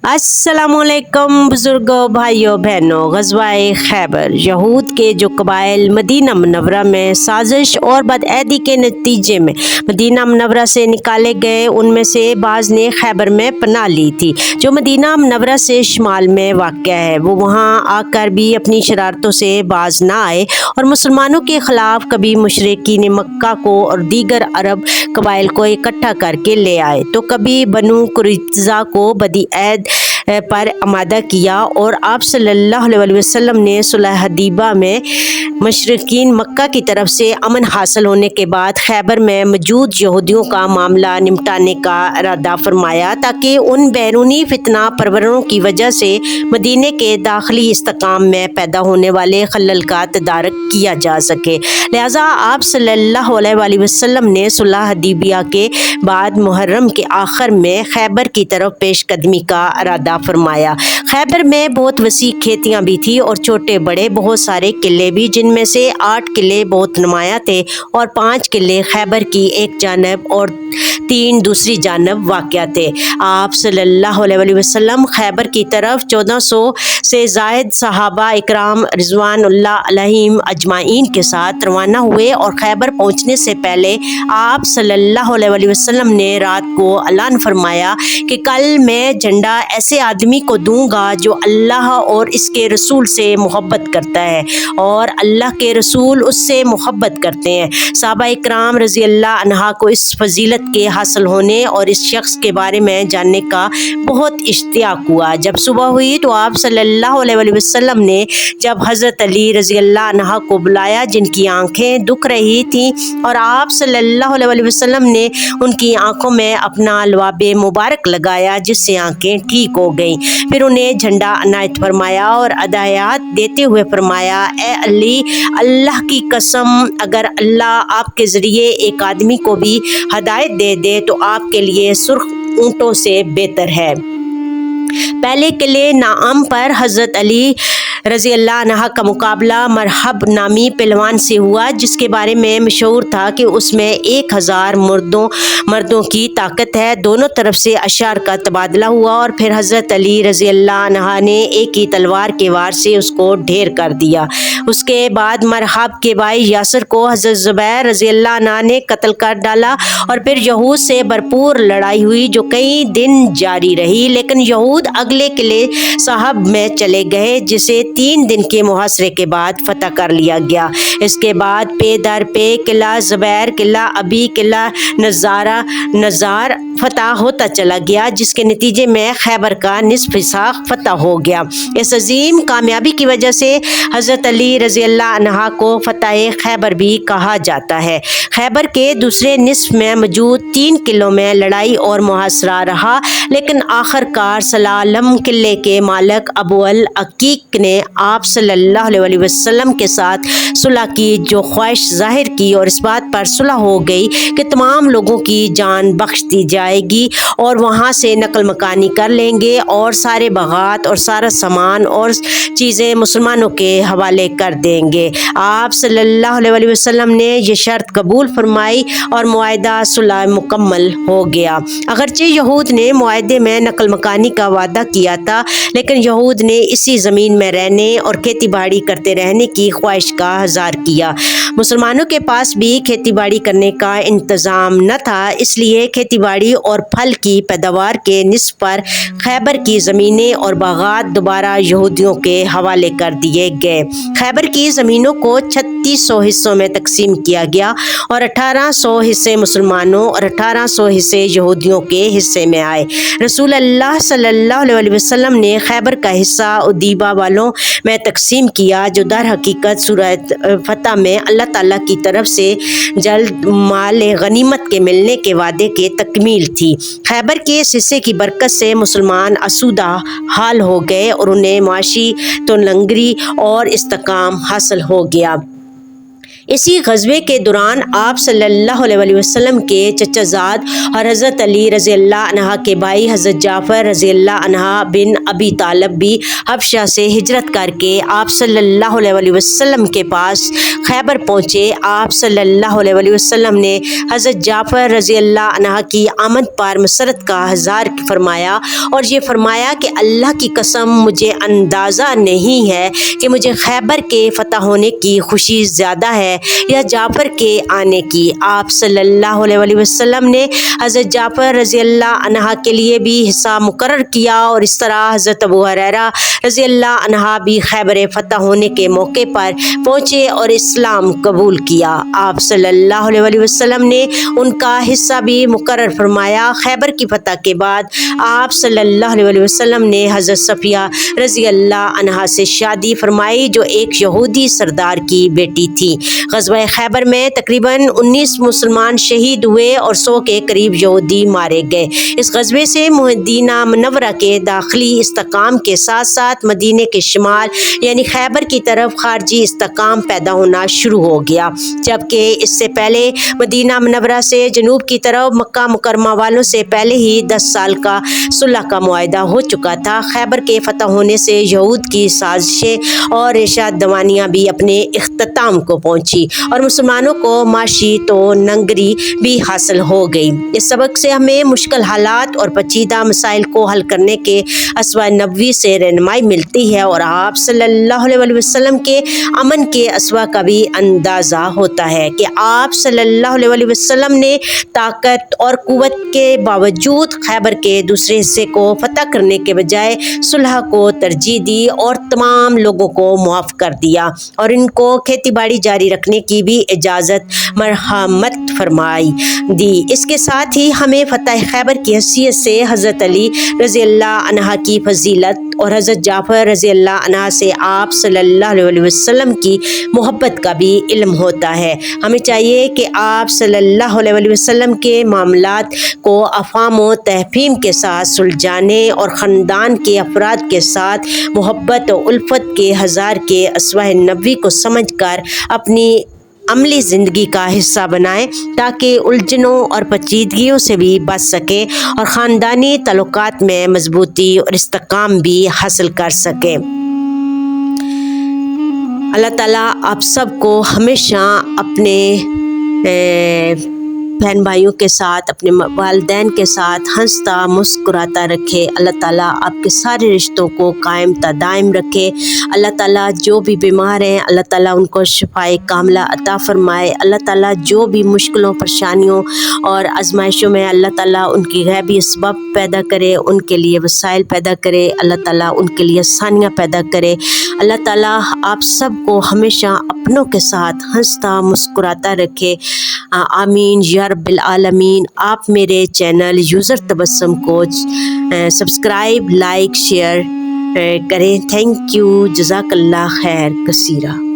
अस्सलामुअलैकुम बुजुर्गों, भाइयों बहनों। ग़ज़वाए खैबर यहूद के जो कबाइल मदीना मुनव्वरा में साजिश और बदअहदी के नतीजे में मदीना मुनव्वरा से निकाले गए, उनमें से बाज़ ने खैबर में पनाह ली थी, जो मदीना मुनव्वरा से शुमाल में वाक़या है। वो वहाँ आकर भी अपनी शरारतों से बाज ना आए और मुसलमानों के ख़िलाफ़ कभी मुशरिकीन मक्का को और दीगर अरब कबाइल को इकट्ठा करके ले आए, तो कभी बनु कुरैज़ा को बदअहद पर आमादा किया और आप सल्लल्लाहु अलैहि वसल्लम ने सुलह हदीबा में मुशरिकीन मक्का की तरफ से अमन हासिल होने के बाद खैबर में मौजूद यहूदियों का मामला निपटाने का इरादा फरमाया, ताकि उन बैरूनी फितना परवरों की वजह से मदीने के दाखिली इस्तेकाम में पैदा होने वाले खलल का तदारक किया जा सके। लिहाजा आप सल्लल्लाहु अलैहि वसल्लम ने सुलह हदीबिया के बाद मुहर्रम के आखिर में खैबर की तरफ पेशकदमी का इरादा फरमाया। खैबर में बहुत वसी खेतियाँ भी थी और छोटे बड़े बहुत सारे किले भी, जिनमें से 8 किले बहुत नुमाया थे और 5 किले खैबर की एक जानब और 3 दूसरी जानब वाक़या थे। आप सल्लल्लाहु अलैहि वसल्लम खैबर की तरफ 1400 से ज़ायद सहाबा इकराम रिज़वानुल्लाह अलैहिम अजमाइन के साथ रवाना हुए और खैबर पहुँचने से पहले आप सल्लल्लाहु अलैहि वसल्लम ने रात को ऐलान फरमाया कि कल मैं झंडा ऐसे आदमी को दूंगा जो अल्लाह और इसके रसूल से मोहब्बत करता है और अल्लाह के रसूल उससे मोहब्बत करते हैं। सहाबा इकराम रज़ी अल्लाह अन्हा को इस फजीलत के हासिल होने और इस शख्स के बारे में जानने का बहुत इश्तियाक हुआ। जब सुबह हुई तो आप सल्लल्लाहु अलैहि वसल्लम ने जब हज़रत अली रज़ी अल्लाह अन्हा को बुलाया, जिनकी आंखें दुख रही थीं, और आप सल्लल्लाहु अलैहि वसल्लम ने उनकी आंखों में अपना लवाब मुबारक लगाया, जिससे आंखें ठीक हो गईं। फिर उन्हें झंडा अनायत फरमाया और अदायत देते हुए फरमाया, ए अली, अल्लाह की कसम, अगर अल्लाह आपके ज़रिए एक आदमी को भी हदायत दे दे तो आपके लिए सुर्ख ऊँटों से बेहतर है। पहले किले नाम पर हज़रत अली रज़ी अल्लाह अन्हा का मुकाबला मरहब नामी पहलवान से हुआ, जिसके बारे में मशहूर था कि उसमें 1000 मर्दों की ताकत है। दोनों तरफ से अशार का तबादला हुआ और फिर हज़रत अली रज़ी अल्लाह अन्हा ने एक ही तलवार के वार से उसको ढेर कर दिया। उसके बाद मरहब के भाई यासर को हज़रत ज़ुबैर रज़ी अल्लाह अन्हा ने कत्ल कर डाला और फिर यहूद से भरपूर लड़ाई हुई, जो कई दिन जारी रही। लेकिन यहूद अगले किले साहब में चले गए, जिसे 3 दिन के मुहासरे के बाद फतह कर लिया गया। इसके बाद पे दर पे किला ज़ुबैर, किला अबी, किला नज़ार फतह होता चला गया, जिसके नतीजे में खैबर का निस्फ हिस्सा फतह हो गया। इस अजीम कामयाबी की वजह से हज़रत अली रज़ी अल्लाह अन्हा को फतह खैबर भी कहा जाता है। खैबर के दूसरे निस्फ में मौजूद 3 किलों में लड़ाई और मुहासरा रहा, लेकिन आखिरकार सलालम किले के मालिक अबू अल अकीक ने आप सल्लल्लाहु अलैहि वसल्लम के साथ सुलह की जो ख्वाहिश जाहिर की और इस बात पर सुलह हो गई कि तमाम लोगों की जान बख्श दी जाएगी और वहाँ से नकल मकानी कर लेंगे और सारे बगात और सारा सामान और चीज़ें मुसलमानों के हवाले कर देंगे। आप सल्लल्लाहु अलैहि वसल्लम ने यह शर्त कबूल फरमाई और मुआहदा सुलह मुकम्मल हो गया। अगरचे यहूद ने मुआहदे में नकल मकानी का वादा किया था, लेकिन यहूद ने इसी ज़मीन में रहने और खेती बाड़ी करते रहने की ख्वाहिश का इज़हार किया। मुसलमानों के पास भी खेती बाड़ी करने का इंतज़ाम न था, इसलिए खेती बाड़ी और फल की पैदावार के निस्फ पर खैबर की ज़मीनें और बागात दोबारा यहूदियों के हवाले कर दिए गए। खैबर की ज़मीनों को 3600 हिस्सों में तकसीम किया गया और 1800 हिस्से मुसलमानों और 1800 हिस्से यहूदियों के हिस्से में आए। रसूल अल्लाह सल्लल्लाहु अलैहि वसल्लम ने खैबर का हिस्सा उदीबा वालों में तकसीम किया, जो दर हकीकत सूरह फतह में अल्लाह ताला की तरफ से जल्द माल गनीमत के मिलने के वादे के तकमील थी। खैबर के इस हिस्से की बरकत से मुसलमान आसूदा हाल हो गए और उन्हें माशी तोलंगरी और इस्तेकाम हासिल हो गया। اسی غزوے کے دوران آپ صلی اللہ علیہ وسلم کے چچا زاد اور حضرت علی رضی اللہ عنہ کے بھائی حضرت جعفر رضی اللہ عنہ بن ابی طالب بھی حبشہ سے ہجرت کر کے آپ صلی اللہ علیہ وسلم کے پاس خیبر پہنچے۔ آپ صلی اللہ علیہ وسلم نے حضرت جعفر رضی اللہ عنہ کی آمد پر مسرت کا اظہار فرمایا اور یہ فرمایا کہ اللہ کی قسم مجھے اندازہ نہیں ہے کہ مجھے خیبر کے فتح ہونے کی خوشی زیادہ ہے یا جعفر کے آنے کی۔ آپ صلی اللہ علیہ وسلم نے حضرت جعفر رضی اللہ عنہ کے لیے بھی حصہ مقرر کیا اور اس طرح حضرت ابو ہریرہ رضی اللہ عنہ بھی خیبر فتح ہونے کے موقع پر پہنچے اور اسلام قبول کیا۔ آپ صلی اللہ علیہ وسلم نے ان کا حصہ بھی مقرر فرمایا۔ خیبر کی فتح کے بعد آپ صلی اللہ علیہ وسلم نے حضرت صفیہ رضی اللہ عنہا سے شادی فرمائی جو ایک یہودی سردار کی بیٹی تھی۔ غزوہ خیبر میں تقریباً 19 مسلمان شہید ہوئے اور 100 کے قریب یہودی مارے گئے۔ اس غزوے سے مدینہ منورہ کے داخلی استحکام کے ساتھ ساتھ مدینے کے شمال یعنی خیبر کی طرف خارجی استحکام پیدا ہونا شروع ہو گیا، جبکہ اس سے پہلے مدینہ منورہ سے جنوب کی طرف مکہ مکرمہ والوں سے پہلے ہی 10 سال کا صلح کا معاہدہ ہو چکا تھا۔ خیبر کے فتح ہونے سے یہود کی سازشیں اور ریشہ دوانیاں بھی اپنے اختتام کو پہنچی اور مسلمانوں کو معاشی تو ننگری بھی حاصل ہو گئی۔ اس سبق سے ہمیں مشکل حالات اور پیچیدہ مسائل کو حل کرنے کے اسوہ نبوی سے رہنمائی ملتی ہے اور آپ صلی اللہ علیہ وسلم کے امن کے اسوہ کا بھی اندازہ ہوتا ہے کہ آپ صلی اللہ علیہ وسلم نے طاقت اور قوت کے باوجود خیبر کے دوسرے حصے کو فتح کرنے کے بجائے صلح کو ترجیح دی اور تمام لوگوں کو معاف کر دیا اور ان کو کھیتی باڑی جاری رکھنے کی بھی اجازت مرحمت فرمائی دی۔ اس کے ساتھ ہی ہمیں فتح خیبر کی حیثیت سے حضرت علی رضی اللہ عنہ کی فضیلت اور حضرت جعفر رضی اللہ عنہ سے آپ صلی اللہ علیہ وسلم کی محبت کا بھی علم ہوتا ہے۔ ہمیں چاہیے کہ آپ صلی اللہ علیہ وسلم کے معاملات کو افہام و تفہیم کے ساتھ سلجھانے اور خاندان کے افراد کے ساتھ محبت و الفت کے ہزار کے اسوہ نبوی کو سمجھ کر اپنی عملی زندگی کا حصہ بنائیں تاکہ الجھنوں اور پیچیدگیوں سے بھی بچ سکیں اور خاندانی تعلقات میں مضبوطی اور استحکام بھی حاصل کر سکیں۔ اللہ تعالیٰ آپ سب کو ہمیشہ اپنے بہن بھائیوں کے ساتھ اپنے والدین کے ساتھ ہنستا مسکراتا رکھے۔ اللہ تعالیٰ آپ کے سارے رشتوں کو قائم تا دائم رکھے۔ اللہ تعالیٰ جو بھی بیمار ہیں اللہ تعالیٰ ان کو شفائے کاملہ عطا فرمائے۔ اللہ تعالیٰ جو بھی مشکلوں پریشانیوں اور آزمائشوں میں اللہ تعالیٰ ان کی غیبی اسباب پیدا کرے، ان کے لیے وسائل پیدا کرے۔ اللہ تعالیٰ ان کے لیے آسانیاں پیدا کرے۔ اللہ تعالیٰ آپ سب کو ہمیشہ اپنوں کے ساتھ ہنستا مسکراتا رکھے۔ آمین یا رب العالمین۔ آپ میرے چینل یوزر تبسم کو سبسکرائب، لائک، شیئر کریں۔ تھینک یو، جزاک اللہ خیر کثیرہ۔